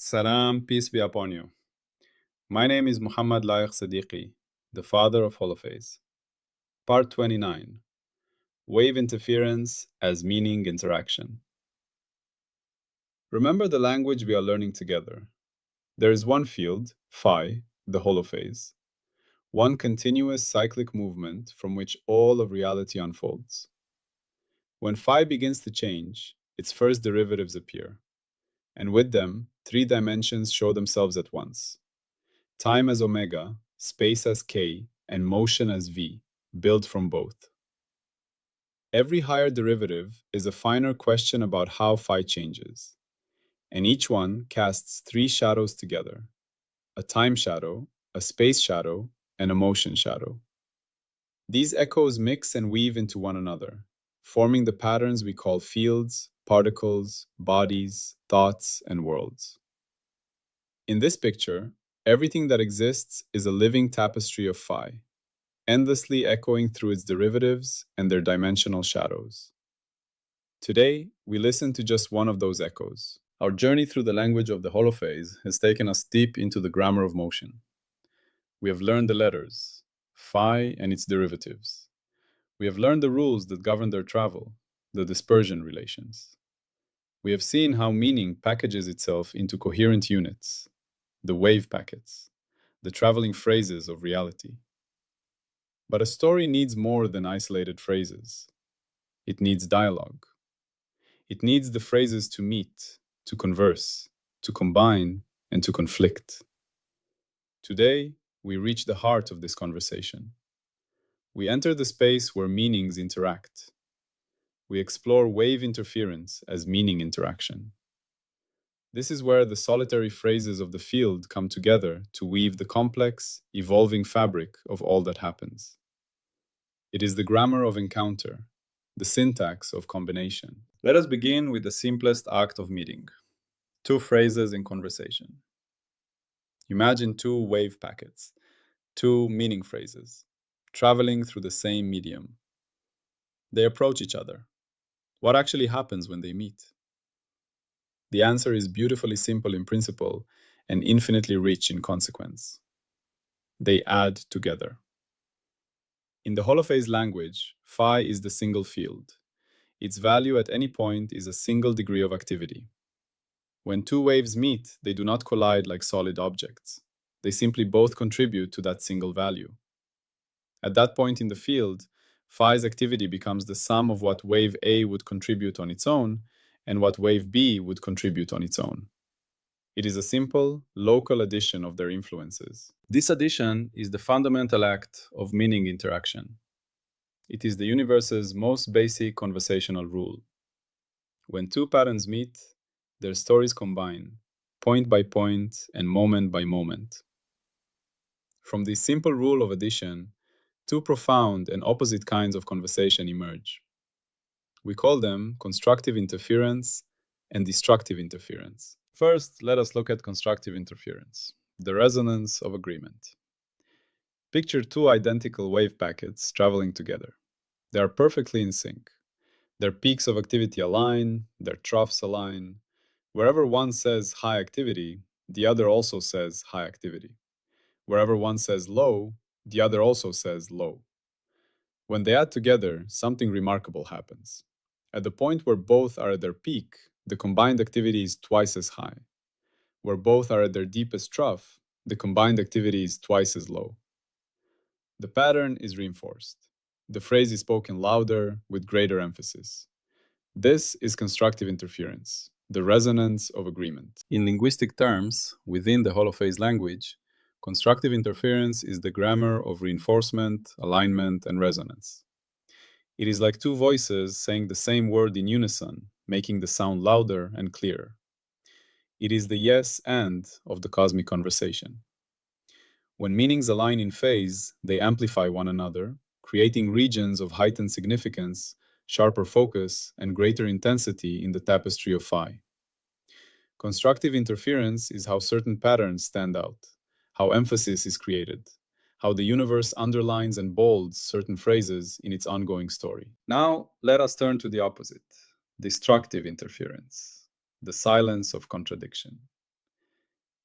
Salam, peace be upon you. My name is Muhammad Laiq Sadiqi, the father of Holophase. Part 29, Wave Interference as Meaning Interaction. Remember the language we are learning together. There is one field, phi, the holophase, one continuous cyclic movement from which all of reality unfolds. When phi begins to change, its first derivatives appear, and with them, three dimensions show themselves at once. Time as omega, space as k, and motion as v, built from both. Every higher derivative is a finer question about how phi changes, and each one casts three shadows together: a time shadow, a space shadow, and a motion shadow. These echoes mix and weave into one another, forming the patterns we call fields, particles, bodies, thoughts, and worlds. In this picture, everything that exists is a living tapestry of phi, endlessly echoing through its derivatives and their dimensional shadows. Today, we listen to just one of those echoes. Our journey through the language of the holophase has taken us deep into the grammar of motion. We have learned the letters, phi and its derivatives. We have learned the rules that govern their travel, the dispersion relations. We have seen how meaning packages itself into coherent units, the wave packets, the traveling phrases of reality. But a story needs more than isolated phrases. It needs dialogue. It needs the phrases to meet, to converse, to combine, and to conflict. Today, we reach the heart of this conversation. We enter the space where meanings interact. We explore wave interference as meaning interaction. This is where the solitary phrases of the field come together to weave the complex, evolving fabric of all that happens. It is the grammar of encounter, the syntax of combination. Let us begin with the simplest act of meeting: two phrases in conversation. Imagine two wave packets, two meaning phrases, traveling through the same medium. They approach each other. What actually happens when they meet? The answer is beautifully simple in principle and infinitely rich in consequence. They add together. In the holophase language, phi is the single field. Its value at any point is a single degree of activity. When two waves meet, they do not collide like solid objects. They simply both contribute to that single value. At that point in the field, phi's activity becomes the sum of what wave A would contribute on its own and what wave B would contribute on its own. It is a simple, local addition of their influences. This addition is the fundamental act of meaning interaction. It is the universe's most basic conversational rule. When two patterns meet, their stories combine, point by point and moment by moment. From this simple rule of addition, two profound and opposite kinds of conversation emerge. We call them constructive interference and destructive interference. First, let us look at constructive interference, the resonance of agreement. Picture two identical wave packets traveling together. They are perfectly in sync. Their peaks of activity align, their troughs align. Wherever one says high activity, the other also says high activity. Wherever one says low, the other also says low. When they add together, something remarkable happens. At the point where both are at their peak, the combined activity is twice as high. Where both are at their deepest trough, the combined activity is twice as low. The pattern is reinforced. The phrase is spoken louder, with greater emphasis. This is constructive interference, the resonance of agreement. In linguistic terms, within the holophase language, constructive interference is the grammar of reinforcement, alignment, and resonance. It is like two voices saying the same word in unison, making the sound louder and clearer. It is the yes and of the cosmic conversation. When meanings align in phase, they amplify one another, creating regions of heightened significance, sharper focus, and greater intensity in the tapestry of phi. Constructive interference is how certain patterns stand out, how emphasis is created, how the universe underlines and bolds certain phrases in its ongoing story. Now, let us turn to the opposite, destructive interference, the silence of contradiction.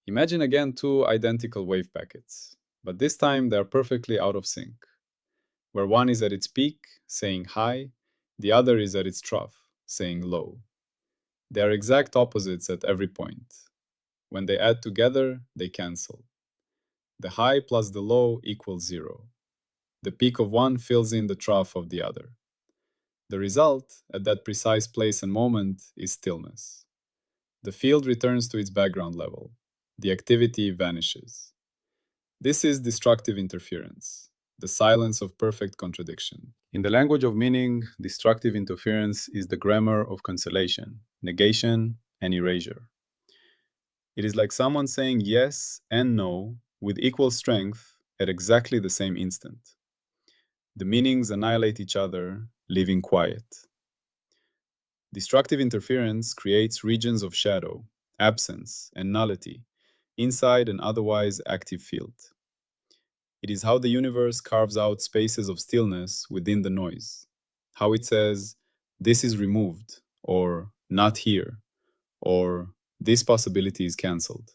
Imagine again two identical wave packets, but this time they are perfectly out of sync, where one is at its peak, saying high, the other is at its trough, saying low. They are exact opposites at every point. When they add together, they cancel. The high plus the low equals zero. The peak of one fills in the trough of the other. The result, at that precise place and moment, is stillness. The field returns to its background level. The activity vanishes. This is destructive interference, the silence of perfect contradiction. In the language of meaning, destructive interference is the grammar of cancellation, negation, and erasure. It is like someone saying yes and no with equal strength at exactly the same instant. The meanings annihilate each other, leaving quiet. Destructive interference creates regions of shadow, absence, and nullity inside an otherwise active field. It is how the universe carves out spaces of stillness within the noise, how it says, this is removed, or not here, or this possibility is cancelled.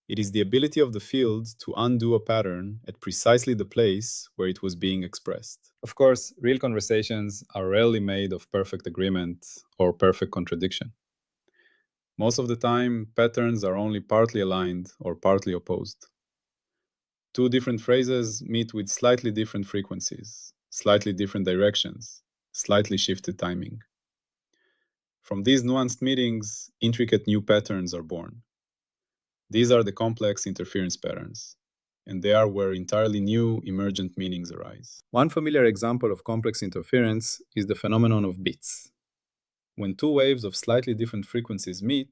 It is the ability of the field to undo a pattern at precisely the place where it was being expressed. Of course, real conversations are rarely made of perfect agreement or perfect contradiction. Most of the time, patterns are only partly aligned or partly opposed. Two different phrases meet with slightly different frequencies, slightly different directions, slightly shifted timing. From these nuanced meetings, intricate new patterns are born. These are the complex interference patterns, and they are where entirely new emergent meanings arise. One familiar example of complex interference is the phenomenon of beats. When two waves of slightly different frequencies meet,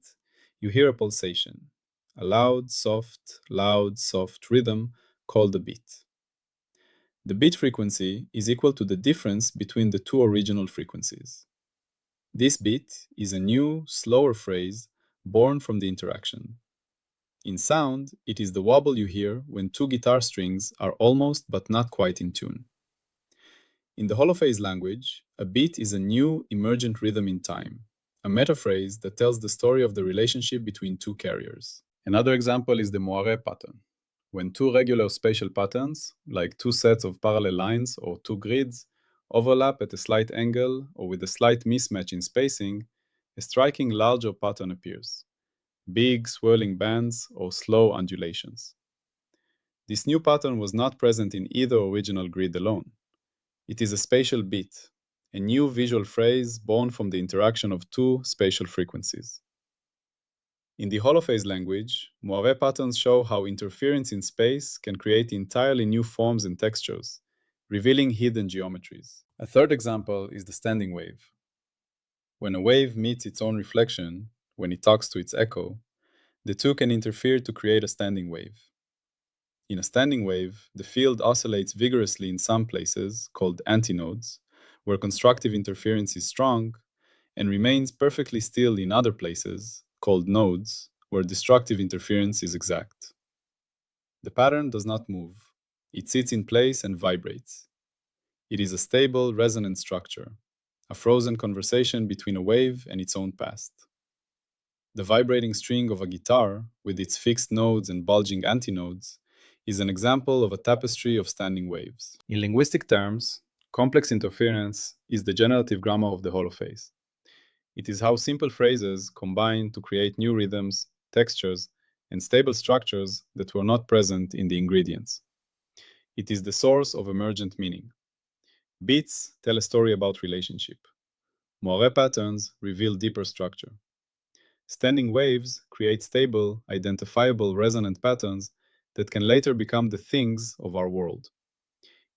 you hear a pulsation, a loud, soft rhythm called a beat. The beat frequency is equal to the difference between the two original frequencies. This beat is a new, slower phrase born from the interaction. In sound, it is the wobble you hear when two guitar strings are almost but not quite in tune. In the holophase language, a beat is a new, emergent rhythm in time, a metaphrase that tells the story of the relationship between two carriers. Another example is the moire pattern. When two regular spatial patterns, like two sets of parallel lines or two grids, overlap at a slight angle or with a slight mismatch in spacing, a striking larger pattern appears. Big, swirling bands or slow undulations. This new pattern was not present in either original grid alone. It is a spatial beat, a new visual phrase born from the interaction of two spatial frequencies. In the holophase language, moire patterns show how interference in space can create entirely new forms and textures, revealing hidden geometries. A third example is the standing wave. When a wave meets its own reflection, when it talks to its echo, the two can interfere to create a standing wave. In a standing wave, the field oscillates vigorously in some places, called antinodes, where constructive interference is strong, and remains perfectly still in other places, called nodes, where destructive interference is exact. The pattern does not move. It sits in place and vibrates. It is a stable, resonant structure, a frozen conversation between a wave and its own past. The vibrating string of a guitar, with its fixed nodes and bulging antinodes, is an example of a tapestry of standing waves. In linguistic terms, complex interference is the generative grammar of the holophase. It is how simple phrases combine to create new rhythms, textures, and stable structures that were not present in the ingredients. It is the source of emergent meaning. Beats tell a story about relationship. Moire patterns reveal deeper structure. Standing waves create stable, identifiable resonant patterns that can later become the things of our world.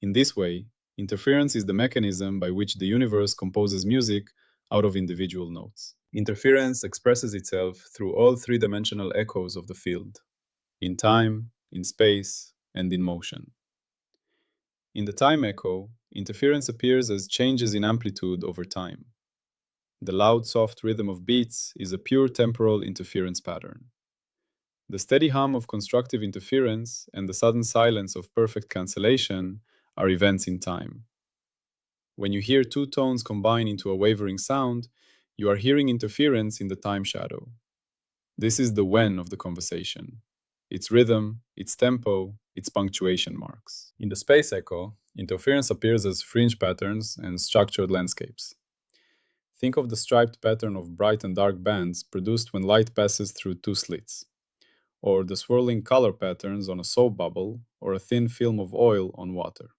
In this way, interference is the mechanism by which the universe composes music out of individual notes. Interference expresses itself through all three-dimensional echoes of the field, in time, in space, and in motion. In the time echo, interference appears as changes in amplitude over time. The loud, soft rhythm of beats is a pure temporal interference pattern. The steady hum of constructive interference and the sudden silence of perfect cancellation are events in time. When you hear two tones combine into a wavering sound, you are hearing interference in the time shadow. This is the when of the conversation: its rhythm, its tempo, its punctuation marks. In the space echo, interference appears as fringe patterns and structured landscapes. Think of the striped pattern of bright and dark bands produced when light passes through two slits, or the swirling color patterns on a soap bubble or a thin film of oil on water.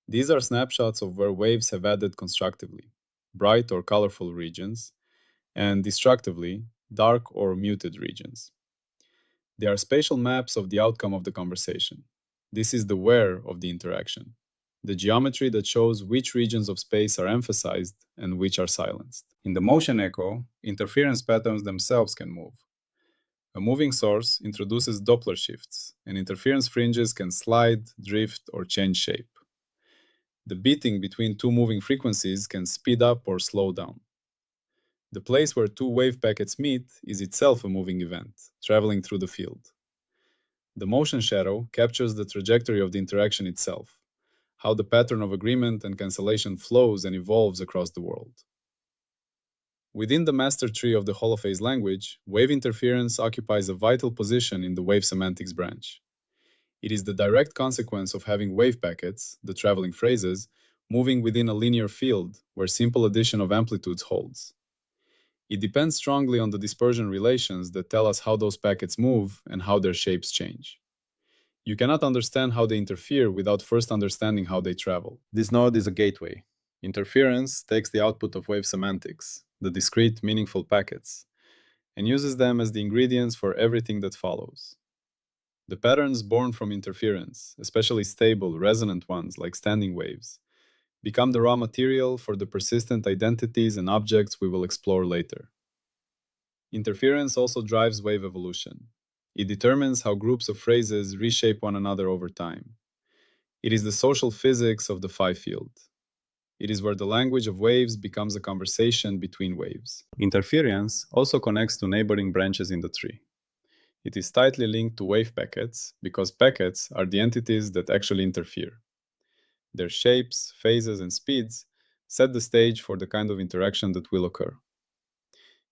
These are snapshots of where waves have added constructively, bright or colorful regions, and destructively, dark or muted regions. They are spatial maps of the outcome of the conversation. This is the where of the interaction, the geometry that shows which regions of space are emphasized and which are silenced. In the motion echo, interference patterns themselves can move. A moving source introduces Doppler shifts, and interference fringes can slide, drift, or change shape. The beating between two moving frequencies can speed up or slow down. The place where two wave packets meet is itself a moving event, traveling through the field. The motion shadow captures the trajectory of the interaction itself, how the pattern of agreement and cancellation flows and evolves across the world. Within the master tree of the holophase language, wave interference occupies a vital position in the wave semantics branch. It is the direct consequence of having wave packets, the traveling phrases, moving within a linear field where simple addition of amplitudes holds. It depends strongly on the dispersion relations that tell us how those packets move and how their shapes change. You cannot understand how they interfere without first understanding how they travel. This node is a gateway. Interference takes the output of wave semantics, the discrete, meaningful packets, and uses them as the ingredients for everything that follows. The patterns born from interference, especially stable, resonant ones like standing waves, become the raw material for the persistent identities and objects we will explore later. Interference also drives wave evolution. It determines how groups of phrases reshape one another over time. It is the social physics of the phi field. It is where the language of waves becomes a conversation between waves. Interference also connects to neighboring branches in the tree. It is tightly linked to wave packets because packets are the entities that actually interfere. Their shapes, phases, and speeds set the stage for the kind of interaction that will occur.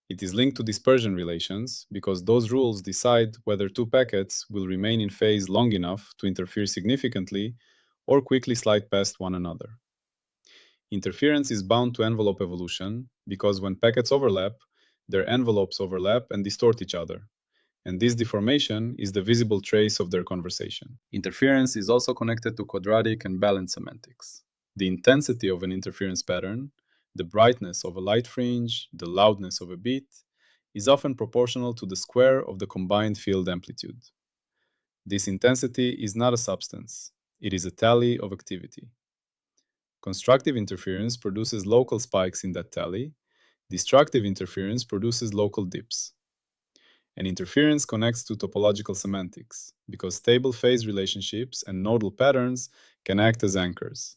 It is linked to dispersion relations because those rules decide whether two packets will remain in phase long enough to interfere significantly or quickly slide past one another. Interference is bound to envelope evolution because when packets overlap, their envelopes overlap and distort each other, and this deformation is the visible trace of their conversation. Interference is also connected to quadratic and balanced semantics. The intensity of an interference pattern, the brightness of a light fringe, the loudness of a beat, is often proportional to the square of the combined field amplitude. This intensity is not a substance, it is a tally of activity. Constructive interference produces local spikes in that tally, destructive interference produces local dips. And interference connects to topological semantics, because stable phase relationships and nodal patterns can act as anchors.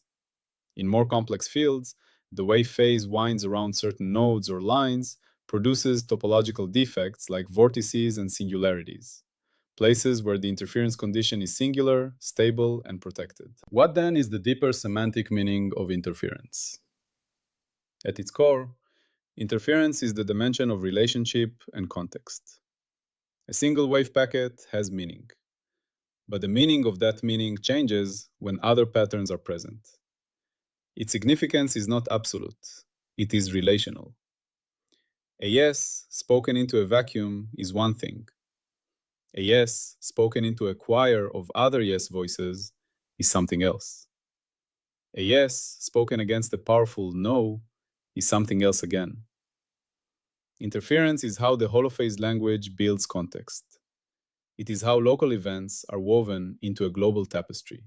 In more complex fields, the way phase winds around certain nodes or lines produces topological defects like vortices and singularities, places where the interference condition is singular, stable, and protected. What then is the deeper semantic meaning of interference? At its core, interference is the dimension of relationship and context. A single wave packet has meaning, but the meaning of that meaning changes when other patterns are present. Its significance is not absolute, it is relational. A yes spoken into a vacuum is one thing. A yes spoken into a choir of other yes voices is something else. A yes spoken against a powerful no is something else again. Interference is how the holophase language builds context. It is how local events are woven into a global tapestry,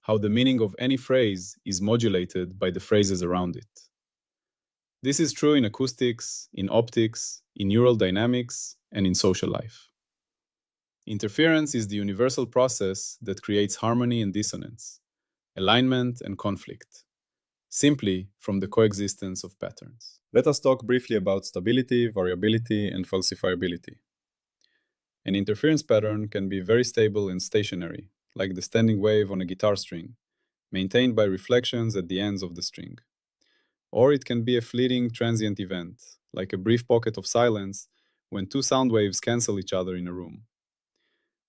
how the meaning of any phrase is modulated by the phrases around it. This is true in acoustics, in optics, in neural dynamics, and in social life. Interference is the universal process that creates harmony and dissonance, alignment and conflict, simply from the coexistence of patterns. Let us talk briefly about stability, variability, and falsifiability. An interference pattern can be very stable and stationary, like the standing wave on a guitar string, maintained by reflections at the ends of the string. Or it can be a fleeting transient event, like a brief pocket of silence when two sound waves cancel each other in a room.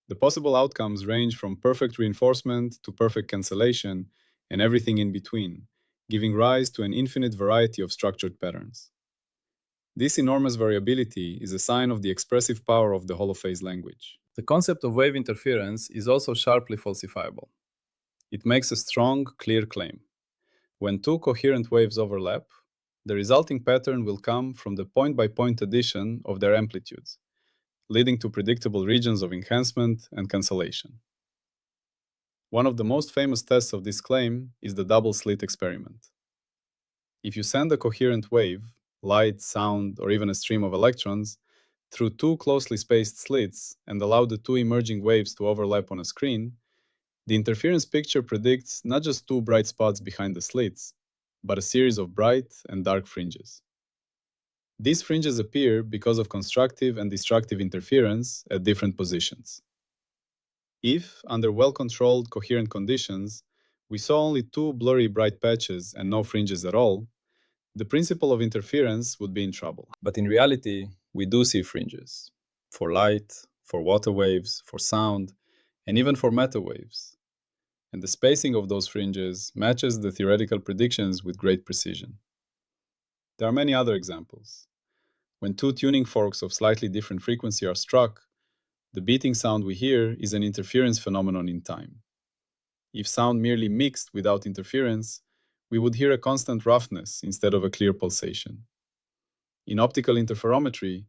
The possible outcomes range from perfect reinforcement to perfect cancellation and everything in between, giving rise to an infinite variety of structured patterns. This enormous variability is a sign of the expressive power of the holophase language. The concept of wave interference is also sharply falsifiable. It makes a strong, clear claim. When two coherent waves overlap, the resulting pattern will come from the point-by-point addition of their amplitudes, leading to predictable regions of enhancement and cancellation. One of the most famous tests of this claim is the double slit experiment. If you send a coherent wave, light, sound, or even a stream of electrons, through two closely spaced slits and allow the two emerging waves to overlap on a screen, the interference picture predicts not just two bright spots behind the slits, but a series of bright and dark fringes. These fringes appear because of constructive and destructive interference at different positions. If, under well-controlled coherent conditions, we saw only two blurry bright patches and no fringes at all, the principle of interference would be in trouble. But in reality, we do see fringes for light, for water waves, for sound, and even for matter waves. And the spacing of those fringes matches the theoretical predictions with great precision. There are many other examples. When two tuning forks of slightly different frequency are struck, the beating sound we hear is an interference phenomenon in time. If sound merely mixed without interference, we would hear a constant roughness instead of a clear pulsation. In optical interferometry,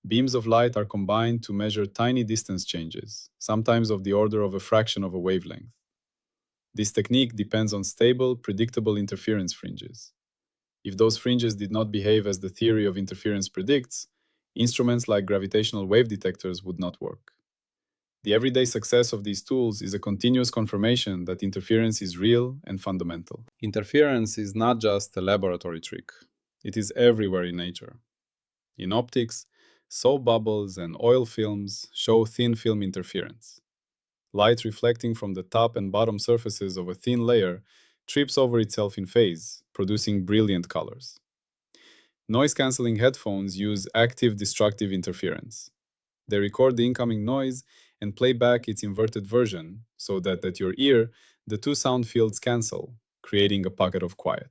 beams of light are combined to measure tiny distance changes, sometimes of the order of a fraction of a wavelength. This technique depends on stable, predictable interference fringes. If those fringes did not behave as the theory of interference predicts, instruments like gravitational wave detectors would not work. The everyday success of these tools is a continuous confirmation that interference is real and fundamental. Interference is not just a laboratory trick. It is everywhere in nature. In optics, soap bubbles and oil films show thin film interference. Light reflecting from the top and bottom surfaces of a thin layer trips over itself in phase, producing brilliant colors. Noise-canceling headphones use active destructive interference. They record the incoming noise and play back its inverted version so that at your ear, the two sound fields cancel, creating a pocket of quiet.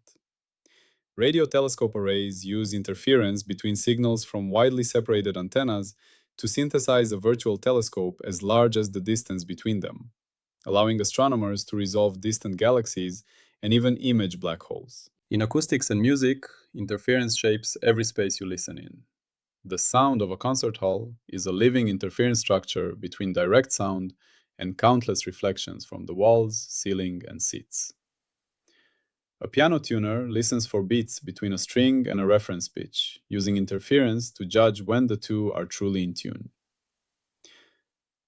Radio telescope arrays use interference between signals from widely separated antennas to synthesize a virtual telescope as large as the distance between them, allowing astronomers to resolve distant galaxies and even image black holes. In acoustics and music, interference shapes every space you listen in. The sound of a concert hall is a living interference structure between direct sound and countless reflections from the walls, ceiling, and seats. A piano tuner listens for beats between a string and a reference pitch, using interference to judge when the two are truly in tune.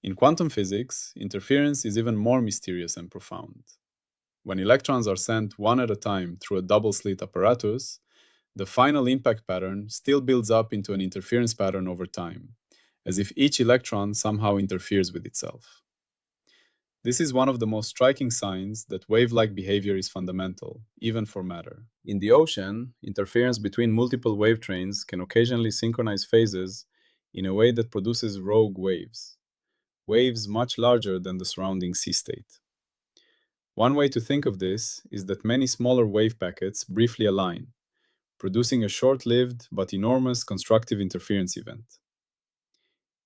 In quantum physics, interference is even more mysterious and profound. When electrons are sent one at a time through a double-slit apparatus, the final impact pattern still builds up into an interference pattern over time, as if each electron somehow interferes with itself. This is one of the most striking signs that wave-like behavior is fundamental, even for matter. In the ocean, interference between multiple wave trains can occasionally synchronize phases in a way that produces rogue waves, waves much larger than the surrounding sea state. One way to think of this is that many smaller wave packets briefly align, producing a short-lived but enormous constructive interference event.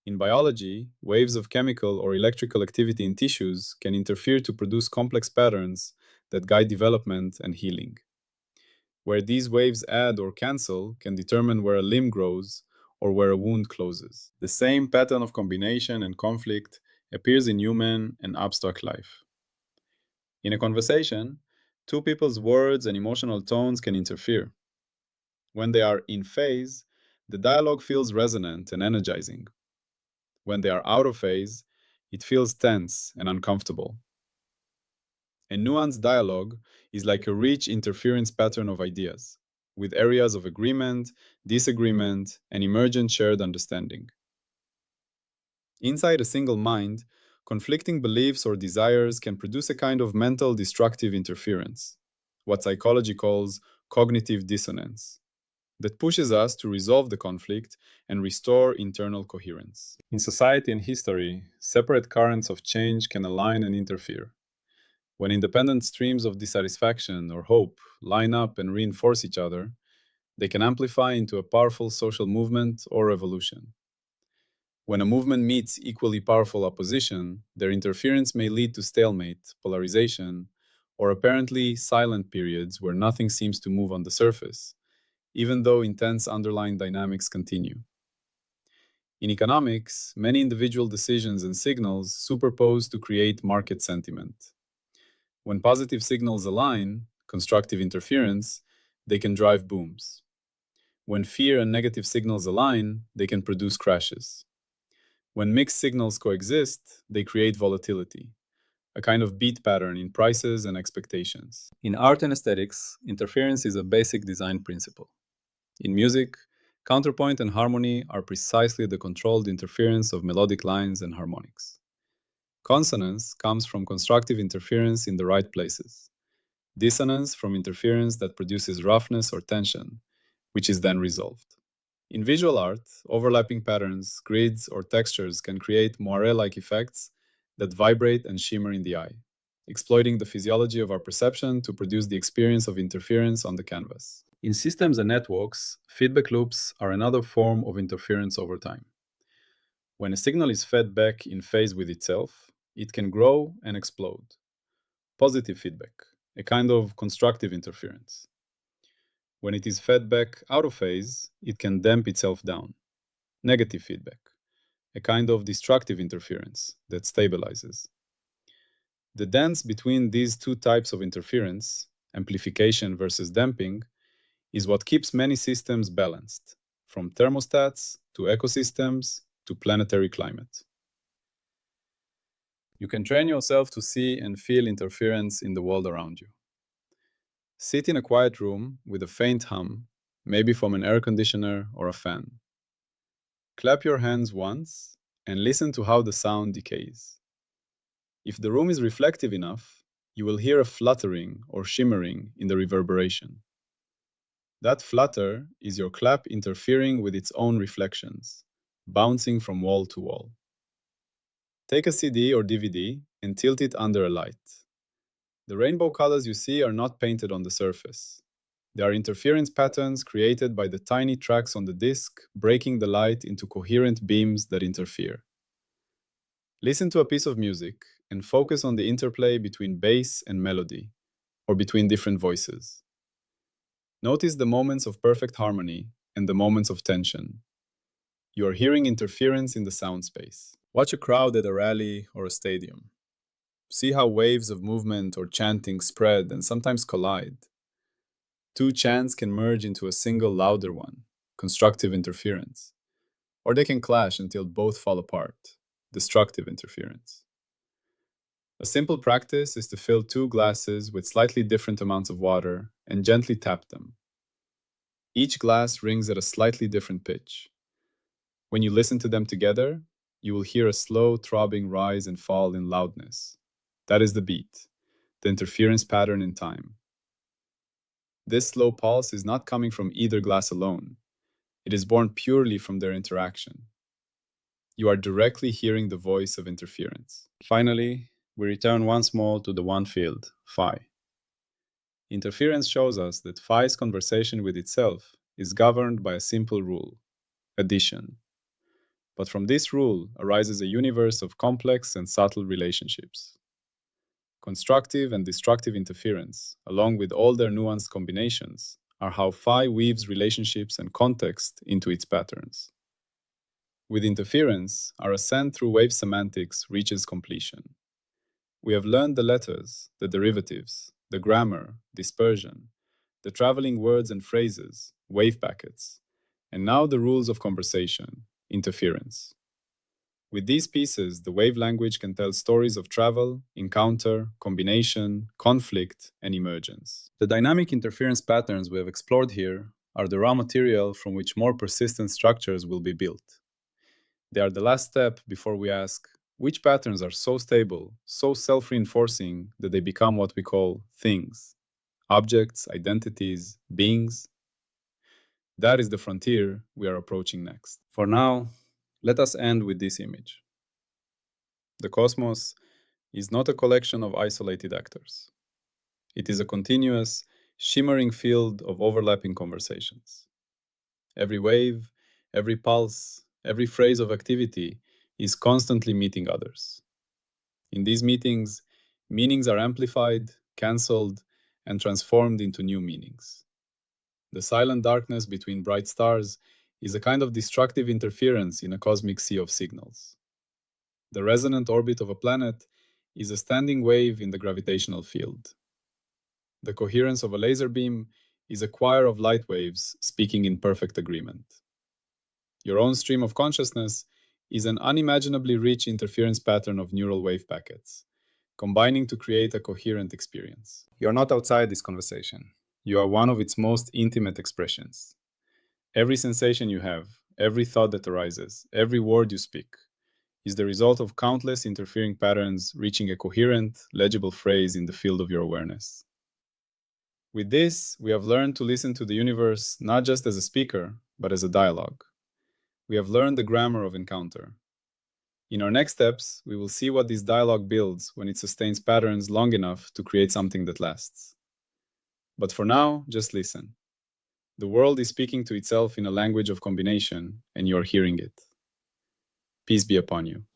In biology, waves of chemical or electrical activity in tissues can interfere to produce complex patterns that guide development and healing. Where these waves add or cancel can determine where a limb grows or where a wound closes. The same pattern of combination and conflict appears in human and abstract life. In a conversation, two people's words and emotional tones can interfere. When they are in phase, the dialogue feels resonant and energizing. When they are out of phase, it feels tense and uncomfortable. A nuanced dialogue is like a rich interference pattern of ideas, with areas of agreement, disagreement, and emergent shared understanding. Inside a single mind, conflicting beliefs or desires can produce a kind of mental destructive interference, what psychology calls cognitive dissonance. that pushes us to resolve the conflict and restore internal coherence. In society and history, separate currents of change can align and interfere. When independent streams of dissatisfaction or hope line up and reinforce each other, they can amplify into a powerful social movement or revolution. When a movement meets equally powerful opposition, their interference may lead to stalemate, polarization, or apparently silent periods where nothing seems to move on the surface, even though intense underlying dynamics continue. In economics, many individual decisions and signals superpose to create market sentiment. When positive signals align, constructive interference, they can drive booms. When fear and negative signals align, they can produce crashes. When mixed signals coexist, they create volatility, a kind of beat pattern in prices and expectations. In art and aesthetics, interference is a basic design principle. In music, counterpoint and harmony are precisely the controlled interference of melodic lines and harmonics. Consonance comes from constructive interference in the right places. Dissonance from interference that produces roughness or tension, which is then resolved. In visual art, overlapping patterns, grids, or textures can create moire-like effects that vibrate and shimmer in the eye, exploiting the physiology of our perception to produce the experience of interference on the canvas. In systems and networks, feedback loops are another form of interference over time. When a signal is fed back in phase with itself, it can grow and explode. Positive feedback, a kind of constructive interference. When it is fed back out of phase, it can damp itself down. Negative feedback, a kind of destructive interference that stabilizes. The dance between these two types of interference, amplification versus damping, is what keeps many systems balanced, from thermostats to ecosystems to planetary climate. You can train yourself to see and feel interference in the world around you. Sit in a quiet room with a faint hum, maybe from an air conditioner or a fan. Clap your hands once and listen to how the sound decays. If the room is reflective enough, you will hear a fluttering or shimmering in the reverberation. That flutter is your clap interfering with its own reflections, bouncing from wall to wall. Take a CD or DVD and tilt it under a light. The rainbow colors you see are not painted on the surface. They are interference patterns created by the tiny tracks on the disc, breaking the light into coherent beams that interfere. Listen to a piece of music and focus on the interplay between bass and melody, or between different voices. Notice the moments of perfect harmony and the moments of tension. You are hearing interference in the sound space. Watch a crowd at a rally or a stadium. See how waves of movement or chanting spread and sometimes collide. Two chants can merge into a single louder one, constructive interference. Or they can clash until both fall apart, destructive interference. A simple practice is to fill two glasses with slightly different amounts of water and gently tap them. Each glass rings at a slightly different pitch. When you listen to them together, you will hear a slow, throbbing rise and fall in loudness. That is the beat, the interference pattern in time. This slow pulse is not coming from either glass alone. It is born purely from their interaction. You are directly hearing the voice of interference. Finally, we return once more to the one field, phi. Interference shows us that phi's conversation with itself is governed by a simple rule, addition. But from this rule arises a universe of complex and subtle relationships. Constructive and destructive interference, along with all their nuanced combinations, are how phi weaves relationships and context into its patterns. With interference, our ascent through wave semantics reaches completion. We have learned the letters, the derivatives, the grammar, dispersion, the traveling words and phrases, wave packets, and now the rules of conversation, interference. With these pieces, the wave language can tell stories of travel, encounter, combination, conflict, and emergence. The dynamic interference patterns we have explored here are the raw material from which more persistent structures will be built. They are the last step before we ask, which patterns are so stable, so self-reinforcing that they become what we call things, objects, identities, beings? That is the frontier we are approaching next. For now, let us end with this image. The cosmos is not a collection of isolated actors. It is a continuous, shimmering field of overlapping conversations. Every wave, every pulse, every phrase of activity is constantly meeting others. In these meetings, meanings are amplified, cancelled, and transformed into new meanings. The silent darkness between bright stars is a kind of destructive interference in a cosmic sea of signals. The resonant orbit of a planet is a standing wave in the gravitational field. The coherence of a laser beam is a choir of light waves speaking in perfect agreement. Your own stream of consciousness is an unimaginably rich interference pattern of neural wave packets, combining to create a coherent experience. You are not outside this conversation. You are one of its most intimate expressions. Every sensation you have, every thought that arises, every word you speak, is the result of countless interfering patterns reaching a coherent, legible phrase in the field of your awareness. With this, we have learned to listen to the universe not just as a speaker, but as a dialogue. We have learned the grammar of encounter. In our next steps, we will see what this dialogue builds when it sustains patterns long enough to create something that lasts. But for now, just listen. The world is speaking to itself in a language of combination, and you are hearing it. Peace be upon you.